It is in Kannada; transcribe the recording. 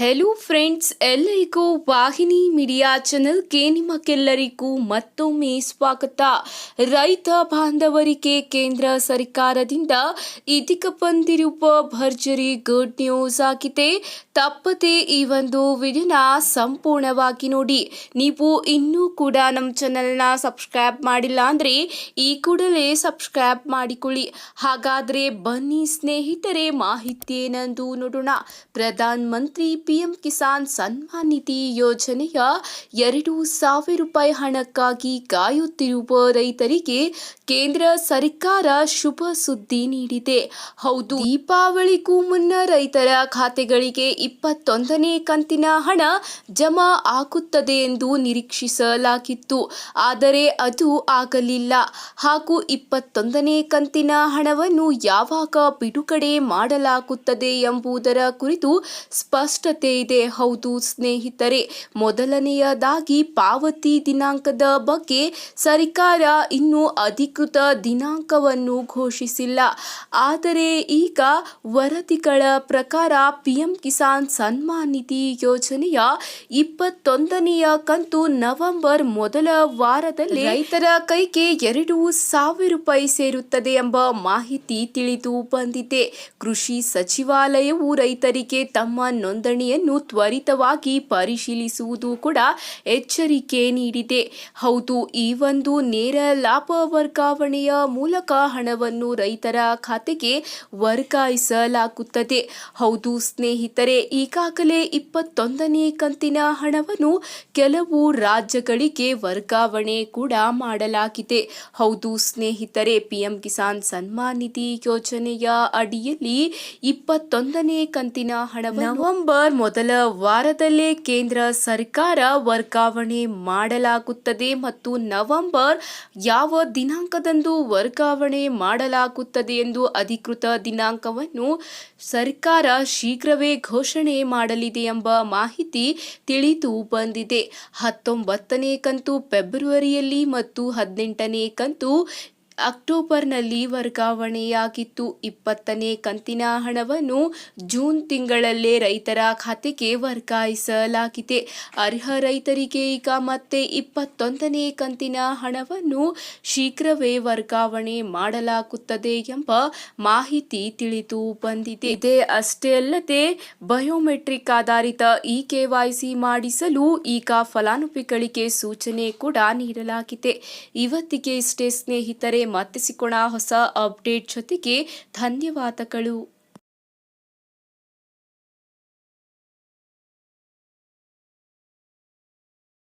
ಹೆಲೋ ಫ್ರೆಂಡ್ಸ್, ಎಲ್ಲರಿಗೂ ವಾಹಿನಿ ಮೀಡಿಯಾ ಚಾನೆಲ್ಗೆ ನಿಮಗೆಲ್ಲರಿಗೂ ಮತ್ತೊಮ್ಮೆ ಸ್ವಾಗತ. ರೈತ ಬಾಂಧವರಿಗೆ ಕೇಂದ್ರ ಸರ್ಕಾರದಿಂದ ಇದೀಗ ಬಂದಿರುವ ಭರ್ಜರಿ ಗುಡ್ ನ್ಯೂಸ್ ಆಗಿದೆ. ತಪ್ಪದೆ ಈ ಒಂದು ವಿಡಿಯೋನ ಸಂಪೂರ್ಣವಾಗಿ ನೋಡಿ. ನೀವು ಇನ್ನೂ ಕೂಡ ನಮ್ಮ ಚಾನೆಲ್ನ ಸಬ್ಸ್ಕ್ರೈಬ್ ಮಾಡಿಲ್ಲ ಅಂದರೆ ಈ ಕೂಡಲೇ ಸಬ್ಸ್ಕ್ರೈಬ್ ಮಾಡಿಕೊಳ್ಳಿ. ಹಾಗಾದರೆ ಬನ್ನಿ ಸ್ನೇಹಿತರೆ, ಮಾಹಿತಿ ಏನೆಂದು ನೋಡೋಣ. ಪ್ರಧಾನ ಮಂತ್ರಿ ಪಿಎಂ ಕಿಸಾನ್ ಸನ್ಮಾನ್ ನಿಧಿ ಯೋಜನೆಯ 2,000 ರೂಪಾಯಿ ಹಣಕ್ಕಾಗಿ ಕಾಯುತ್ತಿರುವ ರೈತರಿಗೆ ಕೇಂದ್ರ ಸರ್ಕಾರ ಶುಭ ಸುದ್ದಿ ನೀಡಿದೆ. ಹೌದು, ದೀಪಾವಳಿಗೂ ಮುನ್ನ ರೈತರ ಖಾತೆಗಳಿಗೆ 21ನೇ ಕಂತಿನ ಹಣ ಜಮಾ ಆಗುತ್ತದೆ ಎಂದು ನಿರೀಕ್ಷಿಸಲಾಗಿತ್ತು. ಆದರೆ ಅದು ಆಗಲಿಲ್ಲ. ಹಾಗೂ 21ನೇ ಕಂತಿನ ಹಣವನ್ನು ಯಾವಾಗ ಬಿಡುಗಡೆ ಮಾಡಲಾಗುತ್ತದೆ ಎಂಬುದರ ಕುರಿತು ಸ್ಪಷ್ಟತೆ ಇದೆ. ಹೌದು ಸ್ನೇಹಿತರೆ, ಮೊದಲನೆಯದಾಗಿ ಪಾವತಿ ದಿನಾಂಕದ ಬಗ್ಗೆ ಸರ್ಕಾರ ಇನ್ನೂ ಅಧಿಕೃತ ದಿನಾಂಕವನ್ನು ಘೋಷಿಸಿಲ್ಲ. ಆದರೆ ಈಗ ವರದಿಗಳ ಪ್ರಕಾರ ಪಿಎಂ ಕಿಸಾನ್ ಸನ್ಮಾನ್ ನಿಧಿ ಯೋಜನೆಯ 21ನೆಯ ಕಂತು ನವೆಂಬರ್ ಮೊದಲ ವಾರದಲ್ಲಿ ರೈತರ ಕೈಗೆ 2,000 ರೂಪಾಯಿ ಸೇರುತ್ತದೆ ಎಂಬ ಮಾಹಿತಿ ತಿಳಿದು ಬಂದಿದೆ. ಕೃಷಿ ಸಚಿವಾಲಯವು ರೈತರಿಗೆ ತಮ್ಮ ನೋಂದಣಿಯನ್ನು ತ್ವರಿತವಾಗಿ ಪರಿಶೀಲಿಸುವುದು ಕೂಡ ಎಚ್ಚರಿಕೆ ನೀಡಿದೆ. ಹೌದು, ಈ ಒಂದು ನೇರ ಲಾಭ ವರ್ಗಾವಣೆಯ ಮೂಲಕ ಹಣವನ್ನು ರೈತರ ಖಾತೆಗೆ ವರ್ಗಾಯಿಸಲಾಗುತ್ತದೆ. ಹೌದು ಸ್ನೇಹಿತರೆ, ಈಗಾಗಲೇ 21ನೇ ಕಂತಿನ ಹಣವನ್ನು ಕೆಲವು ರಾಜ್ಯಗಳಿಗೆ ವರ್ಗಾವಣೆ ಕೂಡ ಮಾಡಲಾಗಿದೆ. ಹೌದು ಸ್ನೇಹಿತರೆ, ಪಿಎಂ ಕಿಸಾನ್ ಸನ್ಮಾನ್ ನಿಧಿ ಯೋಜನೆಯ ಅಡಿಯಲ್ಲಿ 21ನೇ ಕಂತಿನ ಹಣವನ್ನು ನವೆಂಬರ್ ಮೊದಲ ವಾರದಲ್ಲೇ ಕೇಂದ್ರ ಸರ್ಕಾರ ವರ್ಗಾವಣೆ ಮಾಡಲಾಗುತ್ತದೆ ಮತ್ತು ನವೆಂಬರ್ ಯಾವ ದಿನಾಂಕದಂದು ವರ್ಗಾವಣೆ ಮಾಡಲಾಗುತ್ತದೆ ಎಂದು ಅಧಿಕೃತ ದಿನಾಂಕವನ್ನು ಸರ್ಕಾರ ಶೀಘ್ರವೇ ಘೋಷಣೆ ಮಾಡಲಿದೆ ಎಂಬ ಮಾಹಿತಿ ತಿಳಿದು ಬಂದಿದೆ. 19ನೇ ಕಂತು ಫೆಬ್ರವರಿಯಲ್ಲಿ ಮತ್ತು 18ನೇ ಕಂತು ಅಕ್ಟೋಬರ್ನಲ್ಲಿ ವರ್ಗಾವಣೆಯಾಗಿತ್ತು. 20ನೇ ಕಂತಿನ ಹಣವನ್ನು ಜೂನ್ ತಿಂಗಳಲ್ಲೇ ರೈತರ ಖಾತೆಗೆ ವರ್ಗಾಯಿಸಲಾಗಿದೆ. ಅರ್ಹ ರೈತರಿಗೆ ಈಗ ಮತ್ತೆ 21ನೇ ಕಂತಿನ ಹಣವನ್ನು ಶೀಘ್ರವೇ ವರ್ಗಾವಣೆ ಮಾಡಲಾಗುತ್ತದೆ ಎಂಬ ಮಾಹಿತಿ ತಿಳಿದು ಬಂದಿದೆ. ಇದೇ ಅಷ್ಟೇ ಅಲ್ಲದೆ ಬಯೋಮೆಟ್ರಿಕ್ ಆಧಾರಿತ KYC ಮಾಡಿಸಲು ಈಗ ಫಲಾನುಭವಿಗಳಿಗೆ ಸೂಚನೆ ಕೂಡ ನೀಡಲಾಗಿದೆ. ಇವತ್ತಿಗೆ ಇಷ್ಟೇ ಸ್ನೇಹಿತರೆ, ಮತ್ತೆ ಸಿಗೋಣ ಹೊಸ ಅಪ್ಡೇಟ್ ಜೊತೆಗೆ. ಧನ್ಯವಾದಗಳು.